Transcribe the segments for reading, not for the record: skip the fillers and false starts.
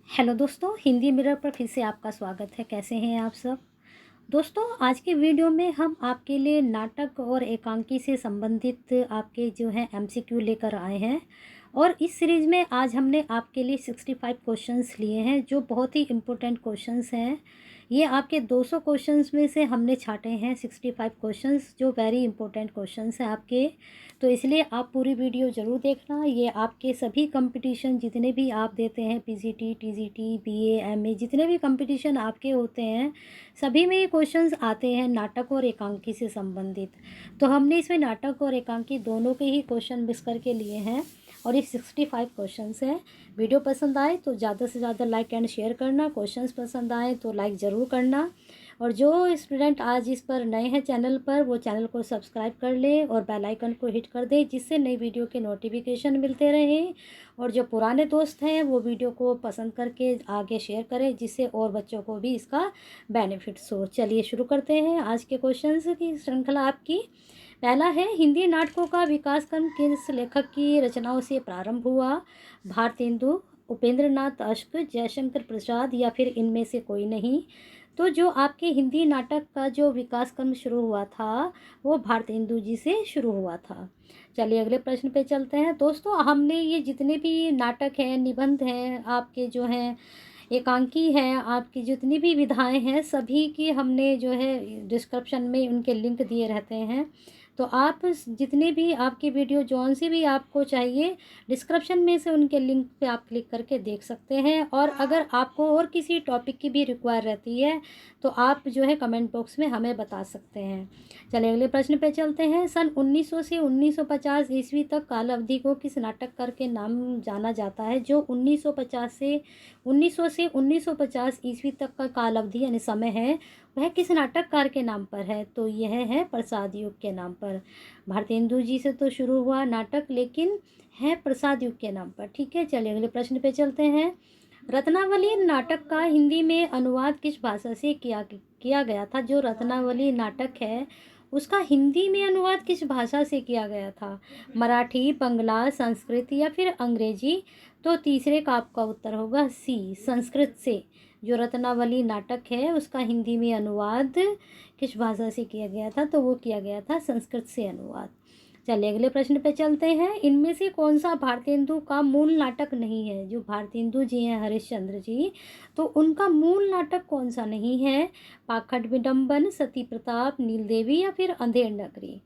Hello दोस्तों, Hindi mirror पर फिर से आपका स्वागत है। कैसे हैं आप सब दोस्तों? आज के वीडियो में हम आपके लिए नाटक और एकांकी से संबंधित आपके जो हैं एमसीक्यू लेकर आए हैं। और इस सीरीज़ में आज हमने आपके लिए 65 क्वेश्चंस लिए हैं जो बहुत ही इम्पोर्टेंट क्वेश्चंस हैं। ये आपके 200 क्वेश्चंस में से हमने छांटे हैं 65 क्वेश्चंस जो वेरी इंपॉर्टेंट क्वेश्चंस हैं आपके। तो इसलिए आप पूरी वीडियो ज़रूर देखना। ये आपके सभी कंपटीशन जितने भी आप देते हैं, पीजीटी, टीजीटी, बीए, एमए, जितने भी कंपटीशन आपके होते हैं सभी में ये क्वेश्चंस आते हैं नाटक और एकांकी से संबंधित। तो हमने इसमें नाटक और एकांकी दोनों के ही क्वेश्चन मिस करके लिए हैं और ये 65 क्वेश्चंस हैं। वीडियो पसंद आए तो ज़्यादा से ज़्यादा लाइक एंड शेयर करना, क्वेश्चंस पसंद आए तो लाइक ज़रूर करना। और जो स्टूडेंट आज इस पर नए हैं चैनल पर, वो चैनल को सब्सक्राइब कर ले और बेल आइकन को हिट कर दे जिससे नई वीडियो के नोटिफिकेशन मिलते रहें। और जो पुराने दोस्त हैं वो वीडियो को पसंद करके आगे शेयर करें जिससे और बच्चों को भी इसका बेनिफिट्स हो। चलिए शुरू करते हैं आज के क्वेश्चंस की श्रृंखला आपकी। पहला है, हिंदी नाटकों का विकास क्रम किस लेखक की रचनाओं से प्रारंभ हुआ? भारतेंदु, उपेंद्रनाथ अश्क, जयशंकर प्रसाद या फिर इनमें से कोई नहीं? तो जो आपके हिंदी नाटक का जो विकास क्रम शुरू हुआ था वो भारतेंदु जी से शुरू हुआ था। चलिए अगले प्रश्न पे चलते हैं। दोस्तों, हमने ये जितने भी नाटक हैं, निबंध हैं, आपके जो हैं एकांकी हैं, आपकी जितनी भी विधाएं हैं सभी की हमने जो है डिस्क्रिप्शन में उनके लिंक दिए रहते हैं। तो आप जितने भी आपकी वीडियो जौन सी भी आपको चाहिए डिस्क्रिप्शन में से उनके लिंक पे आप क्लिक करके देख सकते हैं। और अगर आपको और किसी टॉपिक की भी रिक्वायर रहती है तो आप जो है कमेंट बॉक्स में हमें बता सकते हैं। चलिए अगले प्रश्न पे चलते हैं। सन 1900 से 1950 ईस्वी तक काल अवधि को किस नाटककार के नाम जाना जाता है? जो 1900 से 1950 ईस्वी तक का काल अवधि यानी समय है वह किस नाटककार के नाम पर है? तो यह है प्रसाद युग के नाम पर। भारतेंदु जी से तो शुरू हुआ नाटक लेकिन है प्रसाद युग के नाम पर। ठीक है, चलिए अगले प्रश्न पे चलते हैं। रत्नावली नाटक का हिंदी में अनुवाद किस भाषा से किया गया था? जो रत्नावली नाटक है उसका हिंदी में अनुवाद किस भाषा से किया गया था? मराठी, बंगला, संस्कृत या फिर अंग्रेजी? तो तीसरे का आपका उत्तर होगा सी, संस्कृत से। जो रत्नावली नाटक है उसका हिंदी में अनुवाद किस भाषा से किया गया था? तो वो किया गया था संस्कृत से अनुवाद। चलिए अगले प्रश्न पे चलते हैं। इनमें से कौन सा भारतेंदु का मूल नाटक नहीं है? जो भारतेंदु जी हैं हरिश्चंद्र जी, तो उनका मूल नाटक कौन सा नहीं है? पाखंड विडंबन, सती प्रताप, नीलदेवी या फिर अंधेर नगरी?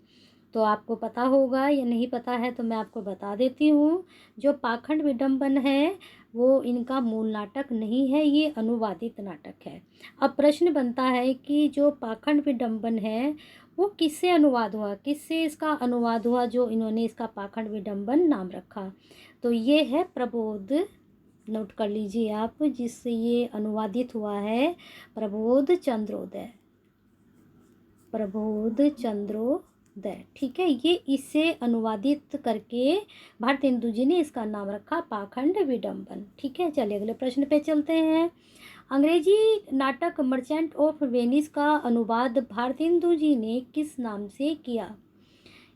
तो आपको पता होगा या नहीं पता है तो मैं आपको बता देती हूँ। जो पाखंड विडंबन है वो इनका मूल नाटक नहीं है, ये अनुवादित नाटक है। अब प्रश्न बनता है कि जो पाखंड विडंबन है वो किससे अनुवाद हुआ, किससे इसका अनुवाद हुआ जो इन्होंने इसका पाखंड विडंबन नाम रखा? तो ये है प्रबोध, नोट कर लीजिए आप, जिससे ये अनुवादित हुआ है प्रबोध चंद्रोदय। प्रबोध चंद्रोदय, ठीक है, ये इससे अनुवादित करके भारतेंदु जी ने इसका नाम रखा पाखंड विडंबन। ठीक है, चलिए अगले प्रश्न पे चलते हैं। अंग्रेजी नाटक मर्चेंट ऑफ वेनिस का अनुवाद भारतेंदु जी ने किस नाम से किया?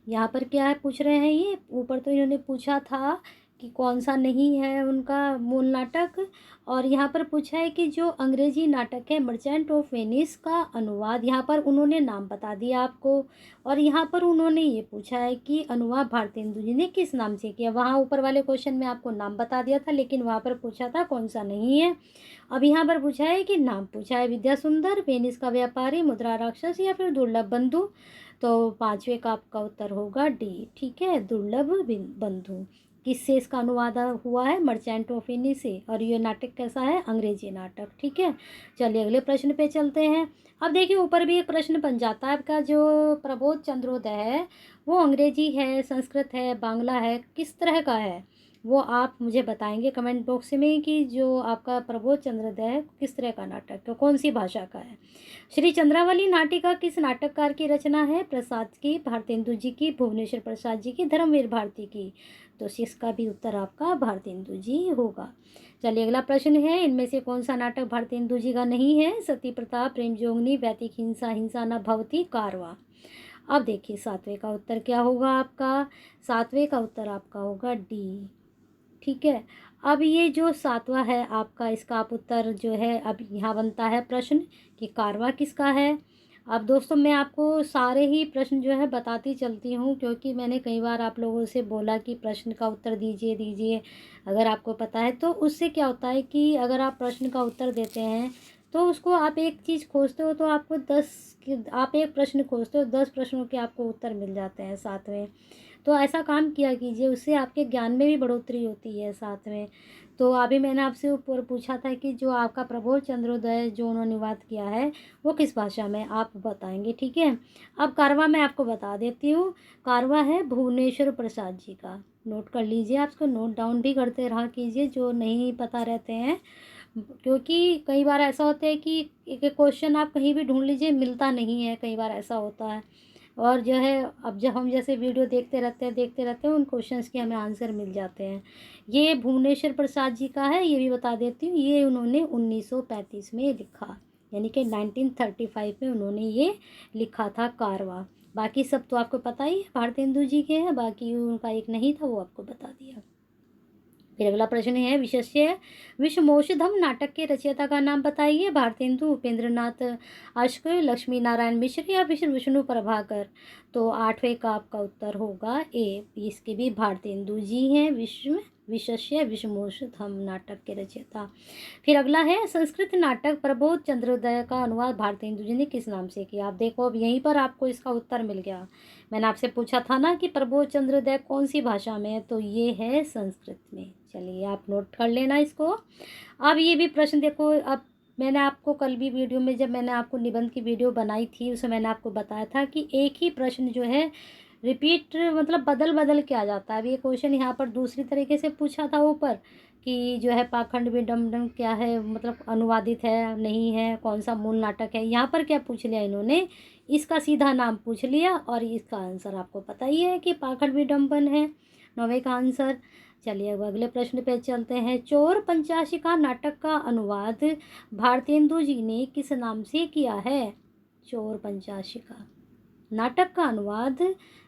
यहाँ पर क्या है पूछ रहे हैं, ये ऊपर तो इन्होंने पूछा था कि कौन सा नहीं है उनका मूल नाटक, और यहाँ पर पूछा है कि जो अंग्रेजी नाटक है मर्चेंट ऑफ वेनिस का अनुवाद, यहाँ पर उन्होंने नाम बता दिया आपको। और यहाँ पर उन्होंने ये पूछा है कि अनुवाद भारतेंदु जी ने किस नाम से किया। वहाँ ऊपर वाले क्वेश्चन में आपको नाम बता दिया था लेकिन वहाँ पर पूछा था कौन सा नहीं है। अब यहाँ पर पूछा है कि नाम पूछा है, विद्या सुंदर, वेनिस का व्यापारी, मुद्रा राक्षस या फिर दुर्लभ बंधु? तो पांचवे का आपका उत्तर होगा डी। ठीक है, दुर्लभ बंधु। किससे इसका अनुवाद हुआ है? मर्चेंट ऑफ वेनिस से। और ये नाटक कैसा है? अंग्रेजी नाटक। ठीक है, चलिए अगले प्रश्न पे चलते हैं। अब देखिए ऊपर भी एक प्रश्न बन जाता है आपका, जो प्रबोध चंद्रोदय है वो अंग्रेजी है, संस्कृत है, बांग्ला है, किस तरह का है? वो आप मुझे बताएंगे कमेंट बॉक्स में कि जो आपका प्रबोध चंद्रोदय है किस तरह का नाटक है, कौन सी भाषा का है। श्री चंद्रावली नाटिका किस नाटककार की रचना है? प्रसाद की, भारतेंदु जी की, भुवनेश्वर प्रसाद जी की, धर्मवीर भारती की? तो इसका भी उत्तर आपका भारतेंदु जी होगा। चलिए अगला प्रश्न है, इनमें से कौन सा नाटक भारतेंदु जी का नहीं है? सती प्रताप, प्रेम जोगनी, वैदिक हिंसा, हिंसा न भवती, कारवा? अब देखिए सातवें का उत्तर क्या होगा आपका? सातवें का उत्तर आपका होगा डी। ठीक है, अब ये जो सातवां है आपका, इसका आप उत्तर जो है अब यहाँ बनता है प्रश्न कि कारवा किसका है। अब दोस्तों मैं आपको सारे ही प्रश्न जो है बताती चलती हूँ, क्योंकि मैंने कई बार आप लोगों से बोला कि प्रश्न का उत्तर दीजिए दीजिए अगर आपको पता है। तो उससे क्या होता है कि अगर आप प्रश्न का उत्तर देते हैं तो उसको आप एक चीज़ खोजते हो तो आपको आप एक प्रश्न खोजते हो 10 प्रश्नों के आपको उत्तर मिल जाते हैं साथ में। तो ऐसा काम किया कीजिए, उससे आपके ज्ञान में भी बढ़ोतरी होती है साथ में। तो अभी मैंने आपसे ऊपर पूछा था कि जो आपका प्रबोध चंद्रोदय जो उन्होंने अनुवाद किया है वो किस भाषा में, आप बताएंगे, ठीक है। अब कारवा मैं आपको बता देती हूँ। कारवा है भुवनेश्वर प्रसाद जी का, नोट कर लीजिए, आप इसको नोट डाउन भी करते रहा कीजिए जो नहीं पता रहते हैं, क्योंकि कई बार ऐसा होता है कि एक क्वेश्चन आप कहीं भी ढूंढ लीजिए मिलता नहीं है, कई बार ऐसा होता है। और जो है अब जब हम जैसे वीडियो देखते रहते हैं उन क्वेश्चंस के हमें आंसर मिल जाते हैं। ये भुवनेश्वर प्रसाद जी का है, ये भी बता देती हूँ, ये उन्होंने 1935 में लिखा, यानी कि 1935 में उन्होंने ये लिखा था कारवा। बाकी सब तो आपको पता ही है भारतेंदु जी के हैं, बाकी उनका एक नहीं था वो आपको बता दिया। फिर अगला प्रश्न है विशेष्य विषमोषधम नाटक के रचयिता का नाम बताइए। भारतेंदु, उपेंद्र नाथ आश्क, लक्ष्मी नारायण मिश्र या फिर विष्णु प्रभाकर। तो 8वें का आपका उत्तर होगा ए, इसके भी भारतेंदु जी हैं विशेष्य विषमोषधम नाटक के रचयिता। फिर अगला है संस्कृत नाटक प्रबोध चंद्रोदय का अनुवाद भारतेंदु जी ने किस नाम से किया। आप देखो अब यहीं पर आपको इसका उत्तर मिल गया। मैंने आपसे पूछा था ना कि प्रबोध चंद्रोदय कौन सी भाषा में है, तो ये है संस्कृत में। चलिए आप नोट कर लेना इसको। अब ये भी प्रश्न देखो, अब मैंने आपको कल भी वीडियो में जब मैंने आपको निबंध की वीडियो बनाई थी उसमें मैंने आपको बताया था कि एक ही प्रश्न जो है रिपीट मतलब बदल बदल के आ जाता है। अब ये क्वेश्चन यहाँ पर दूसरी तरीके से पूछा था ऊपर कि जो है पाखंड विडम्बन क्या है, मतलब अनुवादित है नहीं है, कौन सा मूल नाटक है। यहाँ पर क्या पूछ लिया इन्होंने, इसका सीधा नाम पूछ लिया और इसका आंसर आपको पता ही है कि पाखंड विडम्बन है 9वें का आंसर। चलिए अब अगले प्रश्न पे चलते हैं। चोर पंचाशिका नाटक का अनुवाद भारतेंदु जी ने किस नाम से किया है। चोर पंचाशिका नाटक का अनुवाद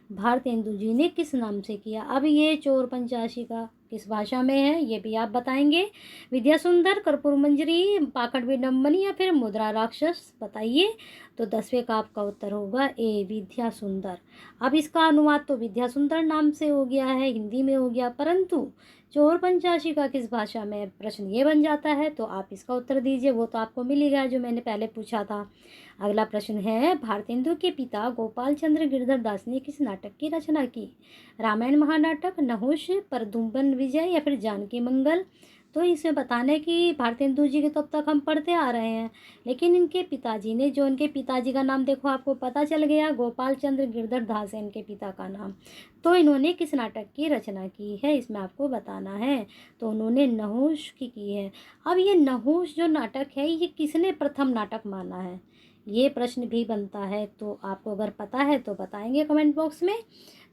भारतेंदु जी ने किस नाम से किया। अब ये चोर पंचाशिका किस भाषा में है ये भी आप बताएंगे। विद्या सुंदर, कर्पूर मंजरी, पाखंड विडम्बनी या फिर मुद्रा राक्षस, बताइए। तो 10वें का आपका उत्तर होगा ए, विद्या सुंदर। अब इसका अनुवाद तो विद्या सुंदर नाम से हो गया है, हिंदी में हो गया, परंतु चोर पंचाशिका किस भाषा में, प्रश्न ये बन जाता है। तो आप इसका उत्तर दीजिए, वो तो आपको मिल ही गया जो मैंने पहले पूछा था। अगला प्रश्न है भारतेंदु के पिता गोपाल चंद्र गिरधर दास ने किस नाटक की रचना की। रामायण महानाटक, नहुष, परदुम्बन विजय या फिर जानकी मंगल। तो इसमें बताना है कि भारतेंदु जी के तो अब तक हम पढ़ते आ रहे हैं, लेकिन इनके पिताजी ने, जो इनके पिताजी का नाम देखो आपको पता चल गया, गोपाल चंद्र गिरधर दास है इनके पिता का नाम। तो इन्होंने किस नाटक की रचना की है इसमें आपको बताना है। तो उन्होंने नहुष की है। अब ये नहुष जो नाटक है ये किसने प्रथम नाटक माना है, ये प्रश्न भी बनता है। तो आपको अगर पता है तो बताएंगे कमेंट बॉक्स में।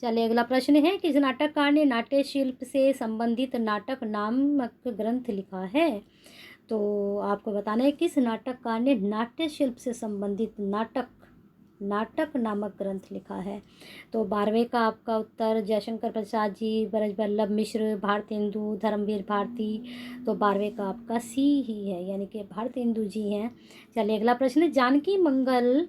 चलिए अगला प्रश्न है किस नाटककार ने नाट्य शिल्प से संबंधित नाटक नामक ग्रंथ लिखा है। तो आपको बताना है किस नाटककार ने नाट्य शिल्प से संबंधित नाटक नामक ग्रंथ लिखा है। तो 12वें का आपका उत्तर जयशंकर प्रसाद जी, ब्रजवल्लभ मिश्र, भारतेंदु, धर्मवीर भारती। तो 12वें का आपका सी ही है, यानी कि भारतेंदु जी हैं। चलिए अगला प्रश्न, जानकी मंगल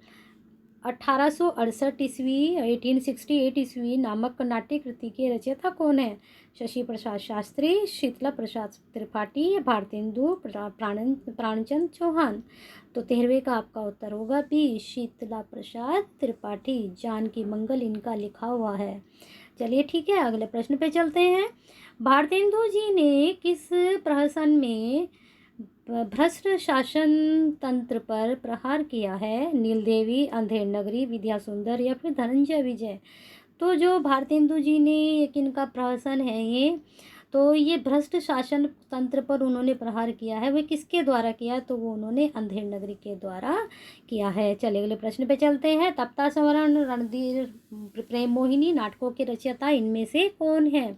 1868 ईस्वी 1868 ईस्वी नामक नाट्य कृति के रचयिता कौन है। शशि प्रसाद शास्त्री, शीतला प्रसाद त्रिपाठी, भारतेंदु, प्राणचंद चौहान। तो 13वें का आपका उत्तर होगा बी, शीतला प्रसाद त्रिपाठी। जानकी मंगल इनका लिखा हुआ है। चलिए ठीक है अगले प्रश्न पे चलते हैं। भारतेंदु जी ने किस प्रहसन में भ्रष्ट शासन तंत्र पर प्रहार किया है। नीलदेवी, अंधेर नगरी, विद्या सुंदर या फिर धनंजय विजय। तो जो भारतेंदु जी ने एक इनका प्रहसन है ये, तो ये भ्रष्ट शासन तंत्र पर उन्होंने प्रहार किया है, वह किसके द्वारा किया, तो वो उन्होंने अंधेर नगरी के द्वारा किया है। चलिए अगले प्रश्न पे चलते हैं। तप्ता संवरण, रणधीर, प्रेम मोहिनी नाटकों के रचयिता इनमें से कौन है।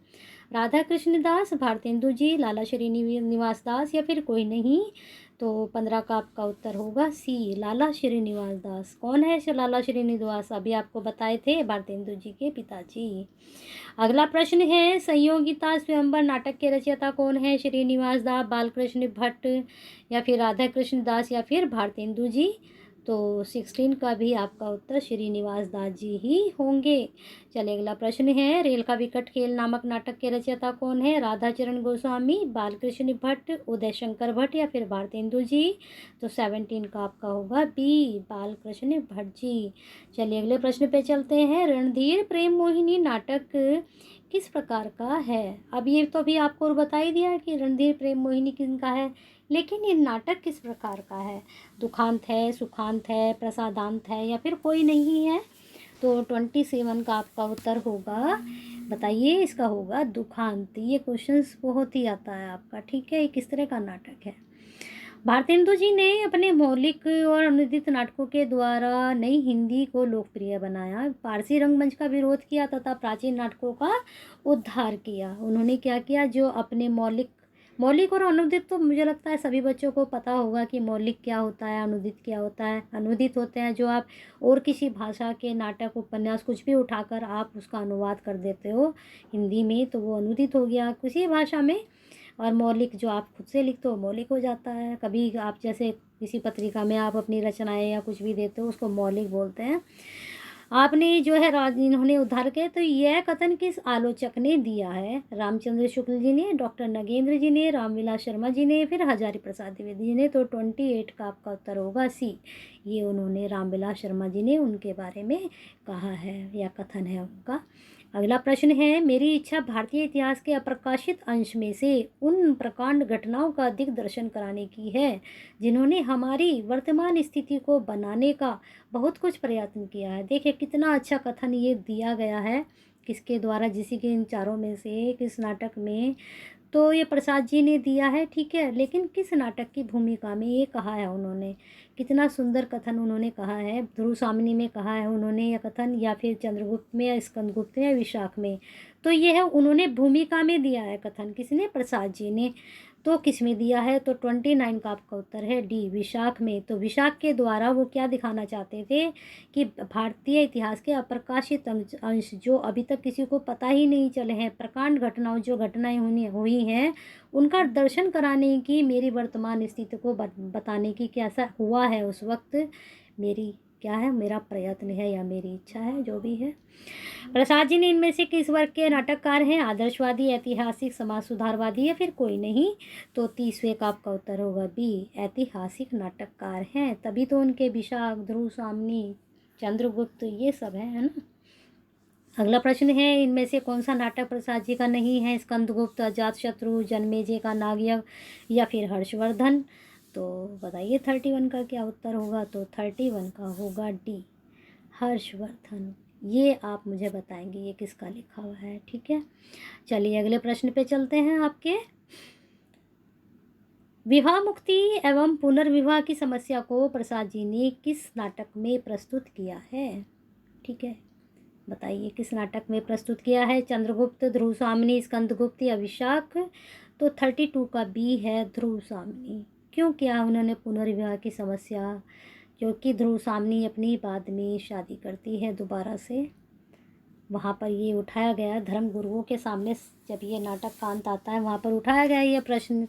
राधा कृष्ण दास, भारतेंदु जी, लाला श्रीनिवास दास या फिर कोई नहीं। तो 15 का आपका उत्तर होगा सी, लाला श्रीनिवास दास। कौन है लाला श्रीनिवास? अभी आपको बताए थे, भारतेंदु जी के पिताजी। अगला प्रश्न है, संयोगिता स्वयंवर नाटक के रचयिता कौन है? श्रीनिवास दास, बालकृष्ण भट्ट, या फिर राधा कृष्ण दास, या फिर भारतेंदु जी? तो 16 का भी आपका उत्तर श्रीनिवास दास जी ही होंगे। चलिए अगला प्रश्न है, रेल का विकट खेल नामक नाटक के रचयिता कौन है? राधाचरण गोस्वामी, बालकृष्ण भट्ट, उदय शंकर भट्ट, या फिर भारतेंदु जी? तो 17 का आपका होगा बी, बालकृष्ण भट्ट जी। चलिए अगले प्रश्न पे चलते हैं, रणधीर प्रेम मोहिनी नाटक किस प्रकार का है? अब ये तो भी आपको बता ही दिया कि रणधीर प्रेम मोहिनी किनका है, लेकिन ये नाटक किस प्रकार का है? दुखांत है, सुखांत है, प्रसादांत है, या फिर कोई नहीं है? तो 27 का आपका उत्तर होगा, बताइए, इसका होगा दुखांत। ये क्वेश्चंस बहुत ही आता है आपका, ठीक है। ये किस तरह का नाटक है? भारतेंदु जी ने अपने मौलिक और अनुदित नाटकों के द्वारा नई हिंदी को लोकप्रिय बनाया, पारसी रंगमंच का विरोध किया तथा प्राचीन नाटकों का उद्धार किया। उन्होंने क्या किया? जो अपने मौलिक और अनुदित, तो मुझे लगता है सभी बच्चों को पता होगा कि मौलिक क्या होता है, अनुदित क्या होता है। अनुदित होते हैं जो आप और किसी भाषा के नाटक, उपन्यास कुछ भी उठाकर आप उसका अनुवाद कर देते हो हिंदी में, तो वो अनुदित हो गया किसी भाषा में। और मौलिक जो आप खुद से लिखते हो मौलिक हो जाता है। कभी आप जैसे किसी पत्रिका में आप अपनी रचनाएं या कुछ भी देते हो, उसको मौलिक बोलते हैं। आपने जो है इन्होंने उद्धार किया, तो यह कथन किस आलोचक ने दिया है? रामचंद्र शुक्ल जी ने, डॉक्टर नगेंद्र जी ने, रामविलास शर्मा जी ने, फिर हजारी प्रसाद द्विवेदी जी ने? तो 28 का आपका उत्तर होगा सी, ये उन्होंने, रामविलास शर्मा जी ने उनके बारे में कहा है, या कथन है उनका। अगला प्रश्न है, मेरी इच्छा भारतीय इतिहास के अप्रकाशित अंश में से उन प्रकांड घटनाओं का दिग्दर्शन कराने की है जिन्होंने हमारी वर्तमान स्थिति को बनाने का बहुत कुछ प्रयत्न किया है। देखिए कितना अच्छा कथन ये दिया गया है, किसके द्वारा? जिसी के इन चारों में से किस नाटक में? तो ये प्रसाद जी ने दिया है, ठीक है। लेकिन किस नाटक की भूमिका में ये कहा है उन्होंने? कितना सुंदर कथन उन्होंने कहा है। ध्रुव सामनी में कहा है उन्होंने यह कथन, या फिर चंद्रगुप्त में, या स्कंदगुप्त में, या विशाख में? तो ये है उन्होंने भूमिका में दिया है कथन, किसने? प्रसाद जी ने। तो किस में दिया है? तो 29 का आपका उत्तर है डी, विशाख में। तो विशाख के द्वारा वो क्या दिखाना चाहते थे कि भारतीय इतिहास के अप्रकाशित अंश जो अभी तक किसी को पता ही नहीं चले हैं, प्रकांड घटनाओं जो घटनाएं हुई हैं, उनका दर्शन कराने की, मेरी वर्तमान स्थिति को बताने की, कैसा हुआ है उस वक्त, मेरी क्या है, मेरा प्रयत्न है या मेरी इच्छा है, जो भी है। प्रसाद जी ने इनमें से किस वर्ग के नाटककार हैं? आदर्शवादी, ऐतिहासिक, समाज सुधारवादी, या फिर कोई नहीं? तो 30वें का आपका उत्तर होगा बी, ऐतिहासिक नाटककार हैं। तभी तो उनके विशाख, ध्रुव सामनी, चंद्रगुप्त, ये सब है ना। अगला प्रश्न है, इनमें से कौन सा नाटक प्रसाद जी का नहीं है? स्कंदगुप्त, अजातशत्रु, जन्मेजय का नागयज्ञ, या फिर हर्षवर्धन? तो बताइए 31 का क्या उत्तर होगा? तो 31 का होगा डी, हर्षवर्धन। ये आप मुझे बताएंगे ये किसका लिखा हुआ है, ठीक है। चलिए अगले प्रश्न पे चलते हैं आपके। विवाह मुक्ति एवं पुनर्विवाह की समस्या को प्रसाद जी ने किस नाटक में प्रस्तुत किया है? ठीक है, बताइए किस नाटक में प्रस्तुत किया है? चंद्रगुप्त, ध्रुव सामनी, स्कंदगुप्त, या विशाख? तो 32 का बी है, ध्रुव सामनी। क्यों किया उन्होंने पुनर्विवाह की समस्या? क्योंकि ध्रुव सामनी अपनी बाद में शादी करती है दोबारा से। वहाँ पर ये उठाया गया धर्म गुरुओं के सामने, जब ये नाटक का अंत आता है, वहाँ पर उठाया गया ये प्रश्न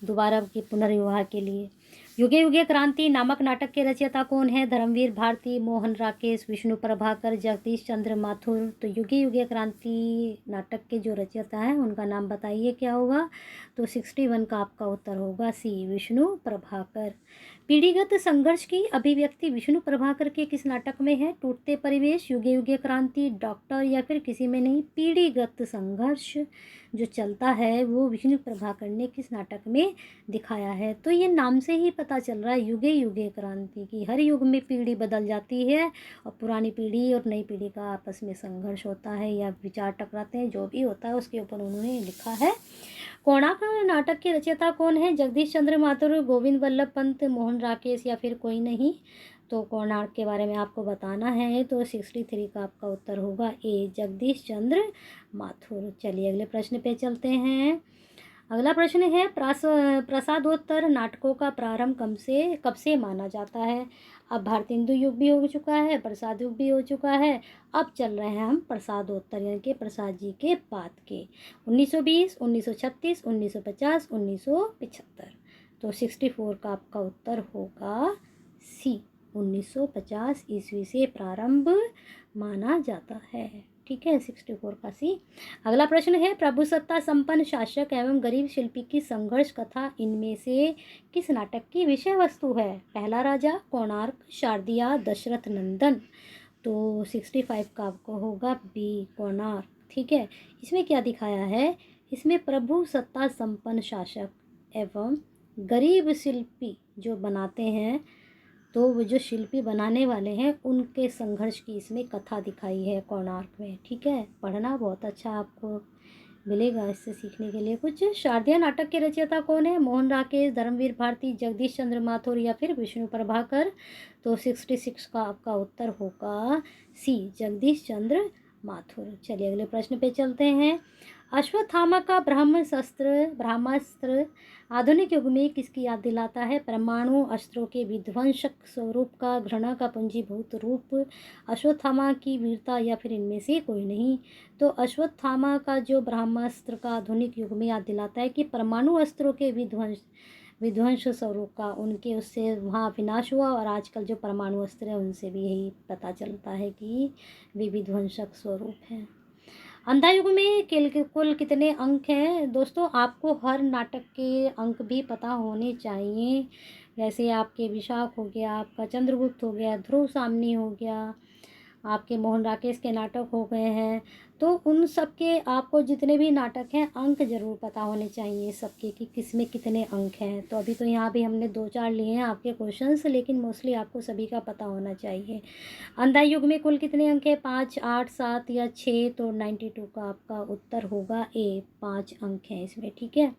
दोबारा की पुनर्विवाह के लिए। युगे युगे क्रांति नामक नाटक के रचयिता कौन है? धर्मवीर भारती, मोहन राकेश, विष्णु प्रभाकर, जगदीश चंद्र माथुर? तो युगे युगे क्रांति नाटक के जो रचयिता हैं उनका नाम बताइए क्या होगा? तो 61 का आपका उत्तर होगा सी, विष्णु प्रभाकर। पीढ़ीगत संघर्ष की अभिव्यक्ति विष्णु प्रभाकर के किस नाटक में है? टूटते परिवेश, युगे युगे क्रांति, डॉक्टर, या फिर किसी में नहीं? पीढ़ीगत संघर्ष जो चलता है वो विष्णु प्रभाकर ने किस नाटक में दिखाया है। तो ये नाम से ही पता चल रहा है युगे युगे क्रांति की, हर युग में पीढ़ी बदल जाती है और पुरानी पीढ़ी और नई पीढ़ी का आपस में संघर्ष होता है या विचार टकराते हैं, जो भी होता है उसके ऊपर उन्होंने लिखा है। कोणार्क नाटक के रचयिता कौन है? जगदीश चंद्र माथुर, गोविंद वल्लभ पंत, मोहन राकेश, या फिर कोई नहीं? तो कोणार्क के बारे में आपको बताना है, तो 63 का आपका उत्तर होगा ए, जगदीश चंद्र माथुर। चलिए अगले प्रश्न पे चलते हैं। अगला प्रश्न है प्रसादोत्तर नाटकों का प्रारंभ कब से माना जाता है। अब भारतेंदु युग भी हो चुका है, प्रसाद युग भी हो चुका है, अब चल रहे हैं हम प्रसादोत्तर यानी कि प्रसाद जी के बाद के 1920, 1936, 1950, 1975। तो 64 का आपका उत्तर होगा सी, 1950 ईस्वी से प्रारंभ माना जाता है। ठीक है, 64 का सी। अगला प्रश्न है प्रभुसत्ता संपन्न शासक एवं गरीब शिल्पी की संघर्ष कथा इनमें से किस नाटक की विषय वस्तु है। पहला राजा, कोणार्क, शारदिया, दशरथ नंदन। तो 65 का आपको होगा बी, कोणार्क। ठीक है, इसमें क्या दिखाया है, इसमें प्रभु सत्ता संपन्न शासक एवं गरीब शिल्पी जो बनाते हैं, तो वो जो शिल्पी बनाने वाले हैं उनके संघर्ष की इसमें कथा दिखाई है कोणार्क में। ठीक है, पढ़ना बहुत अच्छा आपको मिलेगा इससे सीखने के लिए कुछ। शारदिया नाटक के रचयिता कौन है। मोहन राकेश, धर्मवीर भारती, जगदीश चंद्र माथुर या फिर विष्णु प्रभाकर। तो 66 का आपका उत्तर होगा सी, जगदीश चंद्र माथुर। चलिए अगले प्रश्न पे चलते हैं। अश्वत्थामा का ब्रह्मास्त्र आधुनिक युग में किसकी याद दिलाता है। परमाणु अस्त्रों के विध्वंसक स्वरूप का, घृणा का पुंजीभूत रूप, अश्वत्थामा की वीरता या फिर इनमें से कोई नहीं। तो अश्वत्थामा का जो ब्रह्मास्त्र का आधुनिक युग में याद दिलाता है कि परमाणु अस्त्रों के विध्वंस स्वरूप का, उनके उससे वहाँ विनाश हुआ, और आजकल जो परमाणु अस्त्र है उनसे भी यही पता चलता है कि वे विध्वंसक स्वरूप हैं। अंधा युग में कुल कितने अंक हैं। दोस्तों आपको हर नाटक के अंक भी पता होने चाहिए। जैसे आपके विशाख हो गया, आपका चंद्रगुप्त हो गया, ध्रुव सामनी हो गया, आपके मोहन राकेश के नाटक हो गए हैं, तो उन सब के आपको जितने भी नाटक हैं अंक जरूर पता होने चाहिए सबके कि किस में कितने अंक हैं। तो अभी तो यहाँ भी हमने 2-4 लिए हैं आपके क्वेश्चंस, लेकिन मोस्टली आपको सभी का पता होना चाहिए। अंधा युग में कुल कितने अंक है, 5, 8, 7 या 6। तो 92 का आपका उत्तर होगा ए, 5 अंक हैं इसमें। ठीक है,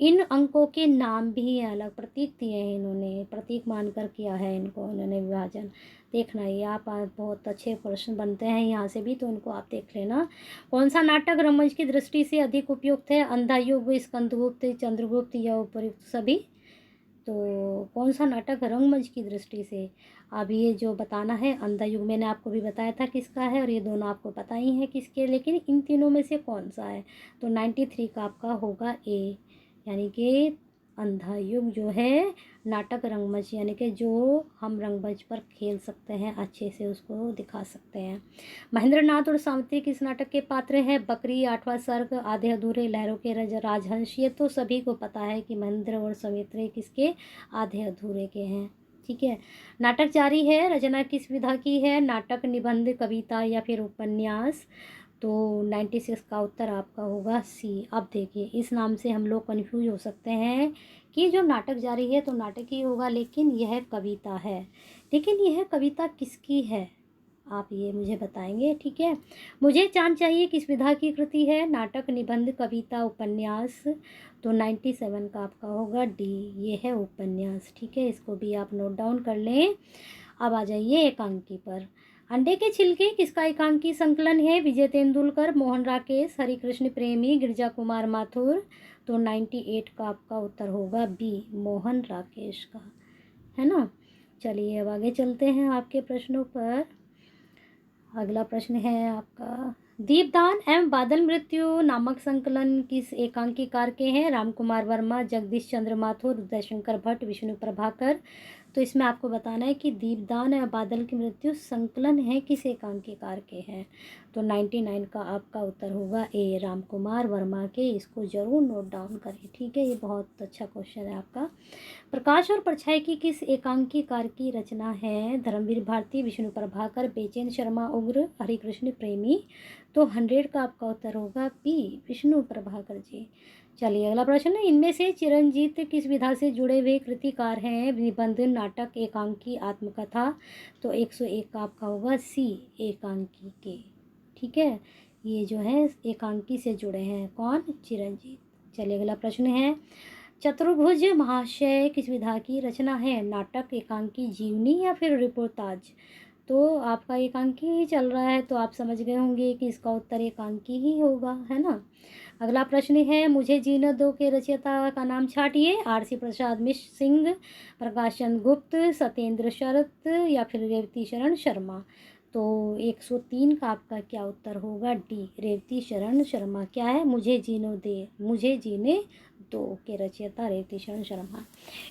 इन अंकों के नाम भी अलग प्रतीक दिए हैं इन्होंने, प्रतीक मानकर किया है इनको इन्होंने विभाजन। देखना ये आप बहुत अच्छे प्रश्न बनते हैं यहाँ से भी, तो उनको आप देख लेना। कौन सा नाटक रंगमंच की दृष्टि से अधिक उपयुक्त है। अंधा युग, स्कंदगुप्त, चंद्रगुप्त या उपयुक्त सभी। तो कौन सा नाटक रंगमंच की दृष्टि से, अब ये जो बताना है अंधा युग मैंने आपको भी बताया था किसका है, और ये दोनों आपको पता ही है किसके, लेकिन इन तीनों में से कौन सा है। तो 93 का आपका होगा ए, यानी कि अंधा युग जो है नाटक रंगमंच, यानी कि जो हम रंगमंच पर खेल सकते हैं अच्छे से, उसको दिखा सकते हैं। महेंद्र नाथ और सावित्री किस नाटक के पात्र हैं। बकरी, आठवां सर्ग, आधे अधूरे, लहरों के राजहंस। ये तो सभी को पता है कि महेंद्र और सावित्री किसके, आधे अधूरे के हैं। ठीक है, नाटक जारी है रचना किस विधा की है। नाटक, निबंध, कविता या फिर उपन्यास। तो 96 का उत्तर आपका होगा सी। अब देखिए इस नाम से हम लोग कन्फ्यूज हो सकते हैं कि जो नाटक जारी है तो नाटक ही होगा, लेकिन यह कविता है। लेकिन यह कविता किसकी है आप ये मुझे बताएंगे। ठीक है, मुझे चांद चाहिए किस विधा की कृति है। नाटक, निबंध, कविता, उपन्यास। तो 97 का आपका होगा डी, ये है उपन्यास। ठीक है, इसको भी आप नोट डाउन कर लें। अब आ जाइए एकांकी पर। अंडे के छिलके किसका एकांकी संकलन है। विजय तेंदुलकर, मोहन राकेश, हरिकृष्ण प्रेमी, गिरजा कुमार माथुर। तो 98 का आपका उत्तर होगा बी, मोहन राकेश का, है ना। चलिए अब आगे चलते हैं आपके प्रश्नों पर। अगला प्रश्न है आपका, दीपदान एवं बादल मृत्यु नामक संकलन किस एकांकीकार के हैं। राम कुमार वर्मा, जगदीश चंद्र माथुर, उदयशंकर भट्ट, विष्णु प्रभाकर। तो इसमें आपको बताना है कि दीपदान या बादल की मृत्यु संकलन है किस एकांकीकार के हैं। तो 99 का आपका उत्तर होगा ए, राम कुमार वर्मा के। इसको जरूर नोट डाउन करें। ठीक है, ये बहुत अच्छा क्वेश्चन है आपका। प्रकाश और परछाई की किस एकांकीकार की रचना है। धर्मवीर भारती, विष्णु प्रभाकर, बेचैन शर्मा उग्र, हरिकृष्ण प्रेमी। तो 100 का आपका उत्तर होगा बी, विष्णु प्रभाकर जी। चलिए अगला प्रश्न है, इनमें से चिरंजीत किस विधा से जुड़े हुए कृतिकार हैं। निबंध, नाटक, एकांकी, आत्मकथा। तो 101 का आपका होगा सी, एकांकी के। ठीक है, ये जो है एकांकी से जुड़े हैं कौन, चिरंजीत। चलिए अगला प्रश्न है, चतुर्भुज महाशय किस विधा की रचना है। नाटक, एकांकी, जीवनी या फिर रिपोर्टाज। तो आपका एकांकी ही चल रहा है, तो आप समझ गए होंगे कि इसका उत्तर एकांकी ही होगा, है ना। अगला प्रश्न है, मुझे जीने दो के रचयिता का नाम छाटिए। आरसी प्रसाद मिश्र सिंह, प्रकाश चंद्र गुप्त, सत्येंद्र शरत या फिर रेवती शरण शर्मा। तो 103 का आपका क्या उत्तर होगा? डी, रेवती शरण शर्मा। क्या है? मुझे जीने दो के रचयिता रेवती शरण शर्मा।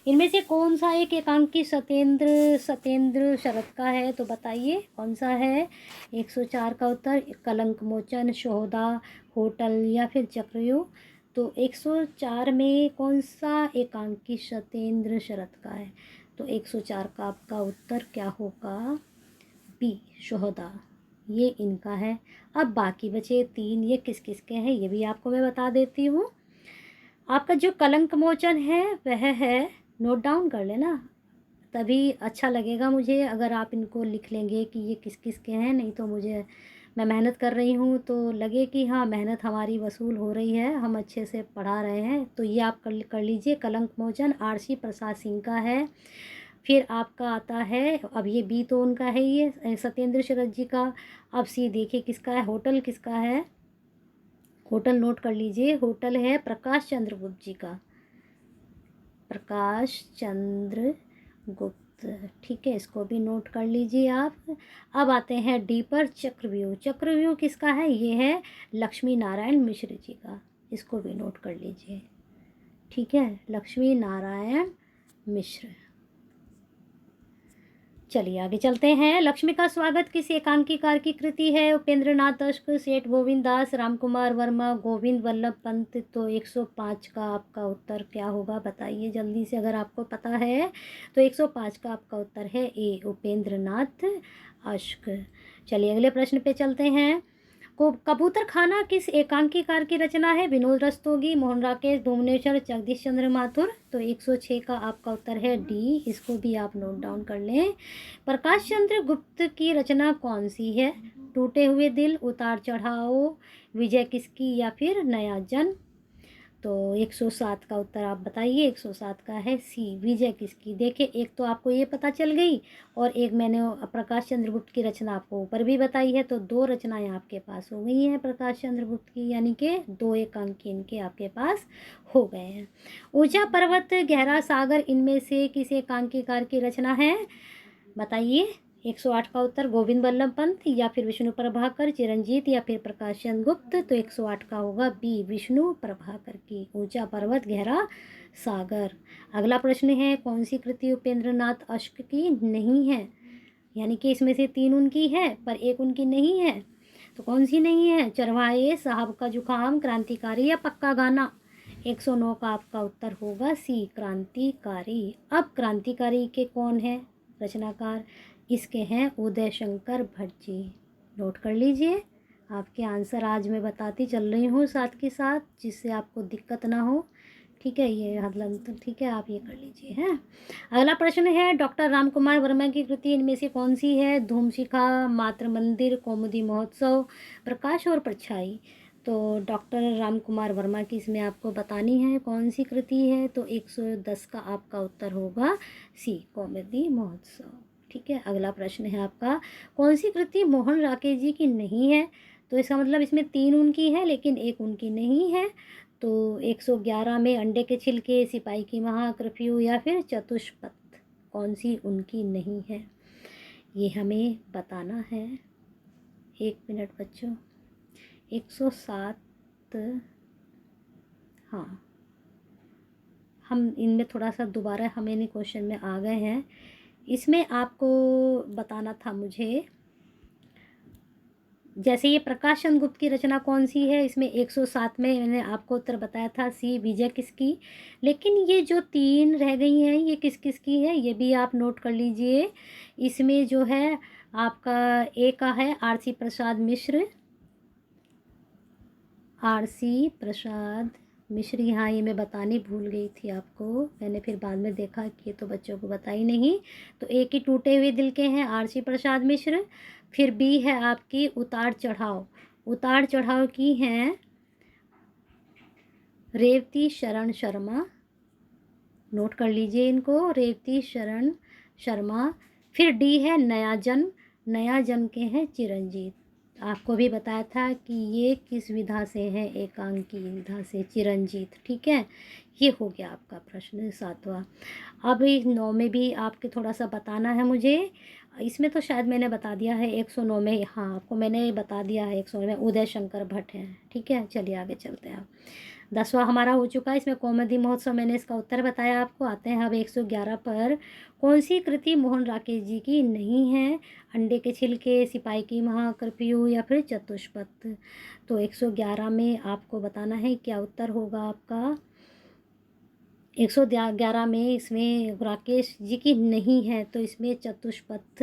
इनमें से कौन सा एक एकांकी सत्येंद्र शरत का है? तो बताइए कौन सा है? 104 का उत्तर कलंक मोचन, शोहदा, होटल या फिर चक्रव्यूह। तो 104 में कौन सा एकांकी सत्येंद्र शरत का है? तो 104 का आपका उत्तर क्या होगा? बी, शोहदा। ये इनका है। अब बाकी बचे 3, ये किस किस के हैं ये भी आपको मैं बता देती हूँ। आपका जो कलंक मोचन है वह है, नोट डाउन कर लेना, तभी अच्छा लगेगा मुझे अगर आप इनको लिख लेंगे कि ये किस किस के हैं। नहीं तो मुझे, मैं मेहनत कर रही हूँ तो लगे कि हाँ मेहनत हमारी वसूल हो रही है, हम अच्छे से पढ़ा रहे हैं। तो ये आप कर लीजिए। कलंक मोचन आरसी प्रसाद सिंह का है। फिर आपका आता है, अब ये बी तो उनका है ये सत्येंद्र शरत जी का। अब सी देखिए किसका है, होटल किसका है? होटल नोट कर लीजिए, होटल है प्रकाश चंद्र गुप्त जी का, प्रकाश चंद्र गुप्त। ठीक है, इसको भी नोट कर लीजिए आप। अब आते हैं डी पर, चक्रव्यूह। चक्रव्यूह किसका है? ये है लक्ष्मी नारायण मिश्र जी का, इसको भी नोट कर लीजिए। ठीक है, लक्ष्मी नारायण मिश्र। चलिए आगे चलते हैं। लक्ष्मी का स्वागत किस एकांकीकार की कृति है? उपेंद्र नाथ अश्क, सेठ गोविंद दास, रामकुमार वर्मा, गोविंद वल्लभ पंत। तो 105 का आपका उत्तर क्या होगा? बताइए जल्दी से, अगर आपको पता है तो। 105 का आपका उत्तर है ए, उपेंद्र नाथ अश्क। चलिए अगले प्रश्न पे चलते हैं। कबूतर खाना किस एकांकीकार की रचना है? विनोद रस्तोगी, मोहन राकेश, भुवनेश्वर, जगदीश चंद्र माथुर। तो 106 का आपका उत्तर है डी, इसको भी आप नोट डाउन कर लें। प्रकाश चंद्र गुप्त की रचना कौन सी है? टूटे हुए दिल, उतार चढ़ाओ, विजय किसकी या फिर नया जन्म। तो 107 का उत्तर आप बताइए। 107 का है सी, विजय किसकी। देखिए एक तो आपको ये पता चल गई और एक मैंने प्रकाश चंद्र गुप्त की रचना आपको ऊपर भी बताई है। तो 2 रचनाएं आपके पास हो गई हैं प्रकाश चंद्र गुप्त की, यानी कि 2 एकांक इनके आपके पास हो गए हैं। ऊंचा पर्वत, गहरा सागर, इनमें से किस एकांकीकार की रचना है? बताइए। 108 का उत्तर गोविंद वल्लभ पंत या फिर विष्णु प्रभाकर, चिरंजीत या फिर प्रकाश चंद्र गुप्त। तो 108 का होगा बी, विष्णु प्रभाकर की ऊंचा पर्वत गहरा सागर। अगला प्रश्न है, कौन सी कृति उपेंद्र नाथ अश्क की नहीं है? यानी कि इसमें से 3 उनकी है पर एक उनकी नहीं है। तो कौन सी नहीं है? चरवाहे, साहब का जुकाम, क्रांतिकारी या पक्का गाना। 109 का आपका उत्तर होगा सी, क्रांतिकारी। अब क्रांतिकारी के कौन है रचनाकार? इसके हैं उदय शंकर भट्ट जी। नोट कर लीजिए। आपके आंसर आज मैं बताती चल रही हूँ साथ के साथ, जिससे आपको दिक्कत ना हो। ठीक है, ये मतलब ठीक है, आप ये कर लीजिए हैं। अगला प्रश्न है, डॉक्टर रामकुमार वर्मा की कृति इनमें से कौन सी है? धूमशिखा, मातृ मंदिर, कौमुदी महोत्सव, प्रकाश और परछाई। तो डॉक्टर रामकुमार वर्मा की इसमें आपको बतानी है कौन सी कृति है। तो 110 का आपका उत्तर होगा सी, कौमुदी महोत्सव। ठीक है, अगला प्रश्न है आपका, कौन सी कृति मोहन राकेश जी की नहीं है? तो इसका मतलब इसमें 3 उनकी है लेकिन एक उनकी नहीं है। तो 111 में अंडे के छिलके, सिपाही की माँ, कर्फ्यू या फिर चतुष्पथ, कौन सी उनकी नहीं है ये हमें बताना है। 1 मिनट बच्चों। 107, हाँ हम इनमें थोड़ा सा दोबारा हम इन क्वेश्चन में आ गए हैं। इसमें आपको बताना था मुझे, जैसे ये प्रकाश चंद्र गुप्त की रचना कौन सी है? इसमें 107 में मैंने आपको उत्तर बताया था सी, विजय किसकी। लेकिन ये जो 3 रह गई हैं ये किस किस की है ये भी आप नोट कर लीजिए। इसमें जो है आपका ए का है आरसी प्रसाद मिश्र, आरसी प्रसाद मिश्र। हाँ ये मैं बतानी भूल गई थी आपको, मैंने फिर बाद में देखा कि ये तो बच्चों को बताई नहीं। तो ए की टूटे हुए दिल के हैं आरसी प्रसाद मिश्र। फिर बी है आपकी उतार चढ़ाव, उतार चढ़ाव की हैं रेवती शरण शर्मा। नोट कर लीजिए इनको, रेवती शरण शर्मा। फिर डी है नया जन्म, नया जन्म के हैं चिरंजीत। आपको भी बताया था कि ये किस विधा से है, एकांकी विधा से, चिरंजीत। ठीक है, ये हो गया आपका प्रश्न 7वां। अब इस 9 में भी आपके थोड़ा सा बताना है मुझे। इसमें तो शायद मैंने बता दिया है 109 में, हाँ आपको मैंने बता दिया है 109 में उदय शंकर भट्ट हैं। ठीक है, चलिए आगे चलते हैं। 10वां हमारा हो चुका है, इसमें कौमुदी महोत्सव मैंने इसका उत्तर बताया आपको। आते हैं अब 111 पर। कौन सी कृति मोहन राकेश जी की नहीं है? अंडे के छिलके, सिपाही की महाकर्फ्यू या फिर चतुष्पथ। तो 111 में आपको बताना है क्या उत्तर होगा आपका। 111 में इसमें राकेश जी की नहीं है, तो इसमें चतुष्पथ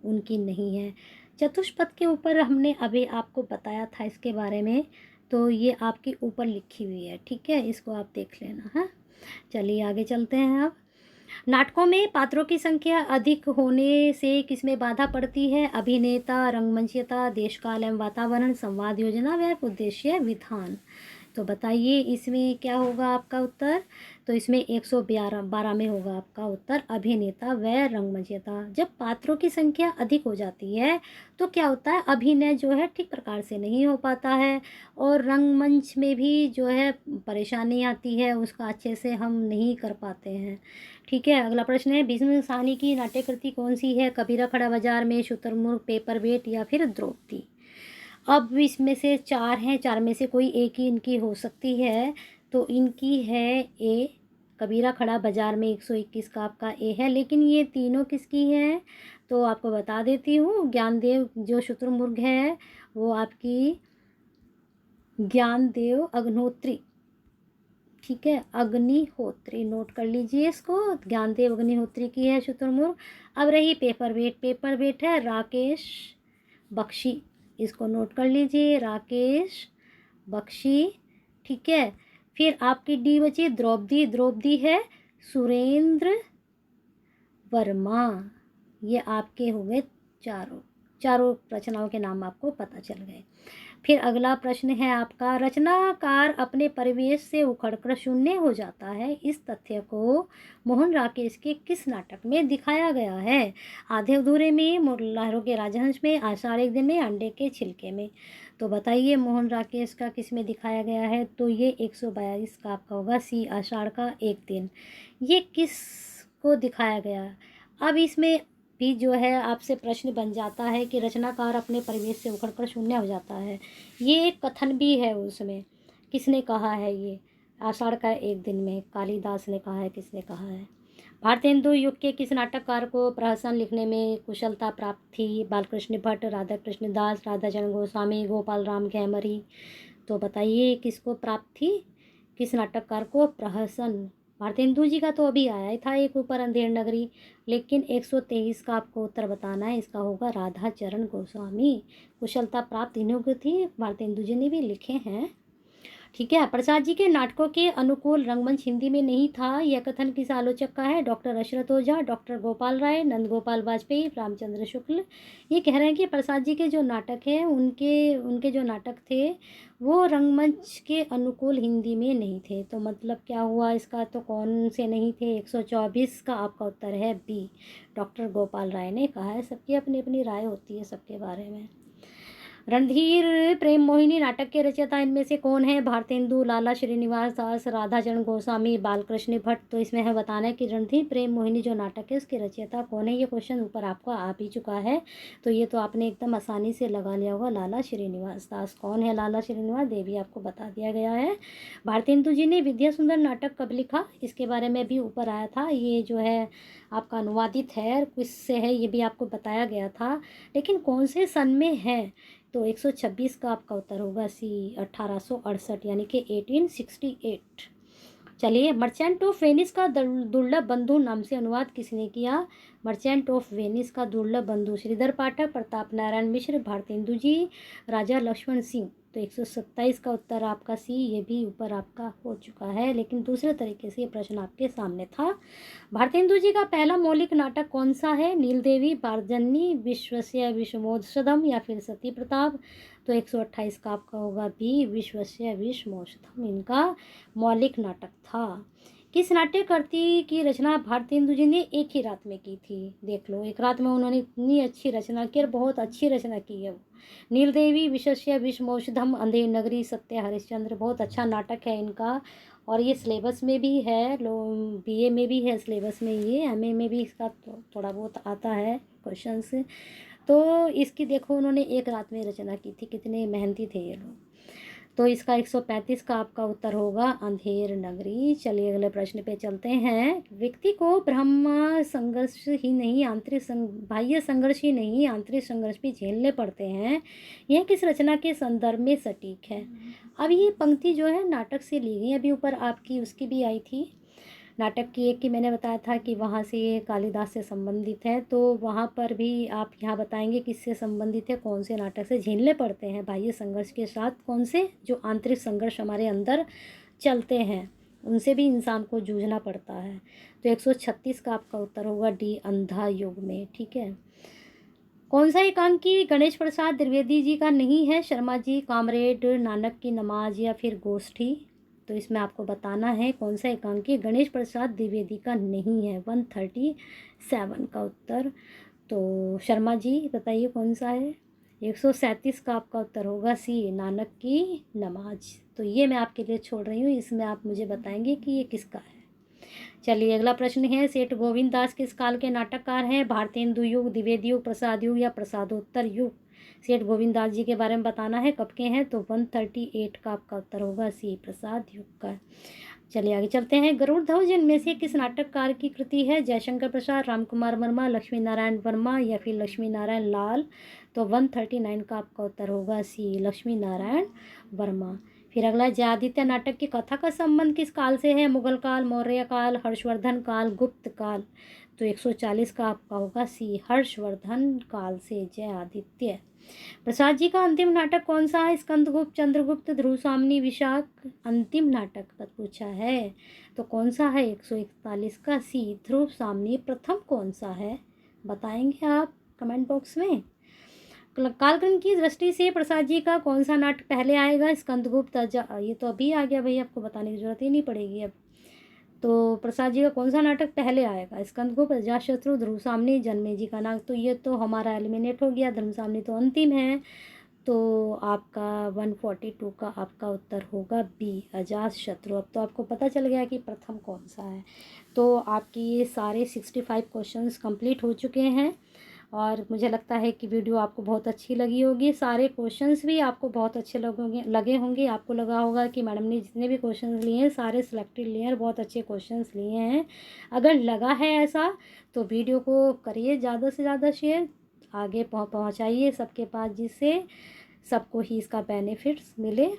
उनकी नहीं है। चतुष्पथ के ऊपर हमने अभी आपको बताया था इसके बारे में, तो ये आपके ऊपर लिखी हुई है। ठीक है, इसको आप देख लेना है। चलिए आगे चलते हैं। अब नाटकों में पात्रों की संख्या अधिक होने से किसमें बाधा पड़ती है? अभिनेता, रंगमंचयता, देश काल एवं वातावरण, संवाद योजना व उद्देश्य विधान। तो बताइए इसमें क्या होगा आपका उत्तर। तो इसमें 112 में होगा आपका उत्तर, अभिनेता व रंगमंचयता। जब पात्रों की संख्या अधिक हो जाती है तो क्या होता है, अभिनय जो है ठीक प्रकार से नहीं हो पाता है और रंगमंच में भी जो है परेशानी आती है, उसका अच्छे से हम नहीं कर पाते हैं। ठीक है, अगला प्रश्न है, भीष्म साहनी की नाट्य कृति कौन सी है? कबीरा खड़ा बाजार में, शुतुरमुर्ग, पेपरवेट या फिर द्रौपदी। अब इसमें से 4 हैं, 4 में से कोई एक ही इनकी हो सकती है। तो इनकी है ए, कबीरा खड़ा बाजार में 121 का आपका ए है। लेकिन ये तीनों किसकी हैं तो आपको बता देती हूँ। ज्ञानदेव जो शुतुरमुर्ग है वो आपकी ज्ञानदेव अग्निहोत्री। ठीक है, अग्निहोत्री, नोट कर लीजिए इसको, ज्ञानदेव अग्निहोत्री की है शुतुरमुर्ग। अब रही पेपरवेट, पेपरवेट है राकेश बख्शी, इसको नोट कर लीजिए, राकेश बख्शी। ठीक है, फिर आपकी डी बची द्रौपदी, द्रौपदी है सुरेंद्र वर्मा। ये आपके हो गए चारों चारों रचनाओं के नाम आपको पता चल गए। फिर अगला प्रश्न है आपका, रचनाकार अपने परिवेश से उखड़कर शून्य हो जाता है, इस तथ्य को मोहन राकेश के किस नाटक में दिखाया गया है? आधे अधूरे में, लहरों के राजहंस में, आषाढ़ एक दिन में, अंडे के छिलके में। तो बताइए मोहन राकेश का किस में दिखाया गया है? तो ये 142 का आपका होगा सी, आषाढ़ का एक दिन। ये किस को दिखाया गया? अब इसमें भी जो है आपसे प्रश्न बन जाता है कि रचनाकार अपने परिवेश से उखड़कर शून्य हो जाता है, ये एक कथन भी है उसमें। किसने कहा है ये? आषाढ़ का एक दिन में कालिदास ने कहा है। किसने कहा है? भारतेंदु युग के किस नाटककार को प्रहसन लिखने में कुशलता प्राप्त थी? बालकृष्ण भट्ट, राधा कृष्ण दास, राधाचरण गोस्वामी, गोपाल राम गैमरी। तो बताइए किसको प्राप्त थी, किस नाटककार को प्रहसन? भारतेंदु जी का तो अभी आया ही था एक ऊपर, अंधेर नगरी। लेकिन 123 का आपको उत्तर बताना है, इसका होगा राधाचरण गोस्वामी। कुशलता प्राप्त इन्हों को थी, भारतेंदु जी ने भी लिखे हैं। ठीक है, प्रसाद जी के नाटकों के अनुकूल रंगमंच हिंदी में नहीं था, यह कथन किस आलोचक का है? डॉक्टर अशरथ ओझा, डॉक्टर गोपाल राय, नंद गोपाल वाजपेयी, रामचंद्र शुक्ल। ये कह रहे हैं कि प्रसाद जी के जो नाटक हैं उनके उनके जो नाटक थे वो रंगमंच के अनुकूल हिंदी में नहीं थे। तो मतलब क्या हुआ इसका, तो कौन से नहीं थे? 124 का आपका उत्तर है बी, डॉक्टर गोपाल राय ने कहा है। सबकी अपनी अपनी राय होती है सबके बारे में। रणधीर प्रेम मोहिनी नाटक के रचयिता इनमें से कौन है? भारतेंदु, लाला श्रीनिवास दास, राधाचरण गोस्वामी, बालकृष्ण भट्ट। तो इसमें है बताना है कि रणधीर प्रेम मोहिनी जो नाटक है उसके रचयिता कौन है। ये क्वेश्चन ऊपर आपको आ भी चुका है, तो ये तो आपने एकदम आसानी से लगा लिया होगा, लाला श्रीनिवास दास। कौन है लाला श्रीनिवास देवी, आपको बता दिया गया है। भारतेंदु जी ने विद्या सुंदर नाटक कब लिखा, इसके बारे में भी ऊपर आया था। ये जो है आपका अनुवादित है, किससे है ये भी आपको बताया गया था, लेकिन कौन से सन में है? तो 126 का आपका उत्तर होगा सी, 1868 यानी कि 1868। चलिए, मर्चेंट ऑफ वेनिस का दुर्लभ बंधु नाम से अनुवाद किसने किया? मर्चेंट ऑफ वेनिस का दुर्लभ बंधु श्रीधर पाठक, प्रताप नारायण मिश्र, भारतेंदु जी, राजा लक्ष्मण सिंह। तो 127 का उत्तर आपका सी, ये भी ऊपर आपका हो चुका है, लेकिन दूसरे तरीके से ये प्रश्न आपके सामने था। भारतेंदु जी का पहला मौलिक नाटक कौन सा है? नीलदेवी, पारजन्नी, विश्वस्य विषमोत्सवम या फिर सती प्रताप। तो 128 का आपका होगा बी, विश्वस्य विषमोत्सवम इनका मौलिक नाटक था। किस नाट्यकृति की रचना भारतेंदु जी ने एक ही रात में की थी? देख लो, एक रात में उन्होंने इतनी अच्छी रचना की और बहुत अच्छी रचना की है वो। नीलदेवी, विशस्य विषमौषधम, अंधेर नगरी, सत्य हरिश्चंद्र, बहुत अच्छा नाटक है इनका। और ये सिलेबस में भी है, बीए में भी है सिलेबस में, ये एमए में भी इसका थोड़ा बहुत आता है क्वेश्चंस। तो इसकी देखो उन्होंने एक रात में रचना की थी, कितने मेहनती थे ये लोग। तो इसका 135 का आपका उत्तर होगा अंधेर नगरी। चलिए अगले प्रश्न पे चलते हैं। व्यक्ति को ब्रह्म संघर्ष ही नहीं, बाह्य संघर्ष ही नहीं, आंतरिक संघर्ष भी झेलने पड़ते हैं। यह किस रचना के संदर्भ में सटीक है? अब ये पंक्ति जो है नाटक से ली गई, अभी ऊपर आपकी उसकी भी आई थी नाटक की एक की, मैंने बताया था कि वहाँ से ये कालिदास से संबंधित है, तो वहाँ पर भी आप यहाँ बताएंगे किससे संबंधित है, कौन से नाटक से। झेलने पड़ते हैं बाह्य संघर्ष के साथ, कौन से? जो आंतरिक संघर्ष हमारे अंदर चलते हैं उनसे भी इंसान को जूझना पड़ता है। तो 136 का आपका उत्तर होगा डी, अंधा युग में। ठीक है। कौन सा एकांकी गणेश प्रसाद द्विवेदी जी का नहीं है? शर्मा जी, कामरेड, नानक की नमाज या फिर गोष्ठी? तो इसमें आपको बताना है कौन सा एकांकी गणेश प्रसाद द्विवेदी का नहीं है। 137 का उत्तर। तो शर्मा जी बताइए कौन सा है? 137 का आपका उत्तर होगा सी, नानक की नमाज। तो ये मैं आपके लिए छोड़ रही हूँ, इसमें आप मुझे बताएंगे कि ये किसका है। चलिए अगला प्रश्न है, सेठ गोविंद दास किस काल के नाटककार हैं? भारतेंदु युग, द्विवेदी युग, प्रसाद युग या प्रसादोत्तर युग? सेठ गोविंद दास जी के बारे में बताना है, कब के हैं? तो 138 का आपका उत्तर होगा सी, प्रसाद युग का। चलिए आगे चलते हैं। गरुड़ ध्वज इनमें से किस नाटककार की कृति है? जयशंकर प्रसाद, रामकुमार वर्मा, लक्ष्मी नारायण वर्मा या फिर लक्ष्मी नारायण लाल? तो 139 का आपका उत्तर होगा सी, लक्ष्मी नारायण वर्मा। फिर अगला, जयादित्य नाटक की कथा का संबंध किस काल से है? मुगल काल, मौर्य काल, हर्षवर्धन काल, गुप्त काल? तो 140 का आपका होगा सी, हर्षवर्धन काल से जयादित्य। प्रसाद जी का अंतिम नाटक कौन सा है? स्कंदगुप्त, चंद्रगुप्त, ध्रुव सामनी, विशाख? अंतिम नाटक का पूछा है तो कौन सा है? 141 का सी, ध्रुव सामनी। प्रथम कौन सा है बताएंगे आप कमेंट बॉक्स में। कालक्रम की दृष्टि से प्रसाद जी का कौन सा नाटक पहले आएगा? स्कंदगुप्त, ये तो अभी आ गया भाई, आपको बताने की जरूरत ही नहीं पड़ेगी अब। तो प्रसाद जी का कौन सा नाटक पहले आएगा? स्कंदगुप्त, अजातशत्रु, ध्रुव सामनी, जन्मेजय का नाटक? तो ये तो हमारा एलिमिनेट हो गया, ध्रुव सामनी तो अंतिम है। तो आपका 142 का आपका उत्तर होगा बी, अजातशत्रु। अब तो आपको पता चल गया कि प्रथम कौन सा है। तो आपकी ये सारे 65 क्वेश्चंस कंप्लीट हो चुके हैं और मुझे लगता है कि वीडियो आपको बहुत अच्छी लगी होगी। सारे क्वेश्चंस भी आपको बहुत अच्छे लगे होंगे। आपको लगा होगा कि मैडम ने जितने भी क्वेश्चंस लिए हैं सारे सिलेक्टेड लिए हैं, बहुत अच्छे क्वेश्चंस लिए हैं। अगर लगा है ऐसा तो वीडियो को करिए ज़्यादा से ज़्यादा शेयर, आगे पहुँचाइए सबके पास, जिससे सबको ही इसका बेनिफिट्स मिले।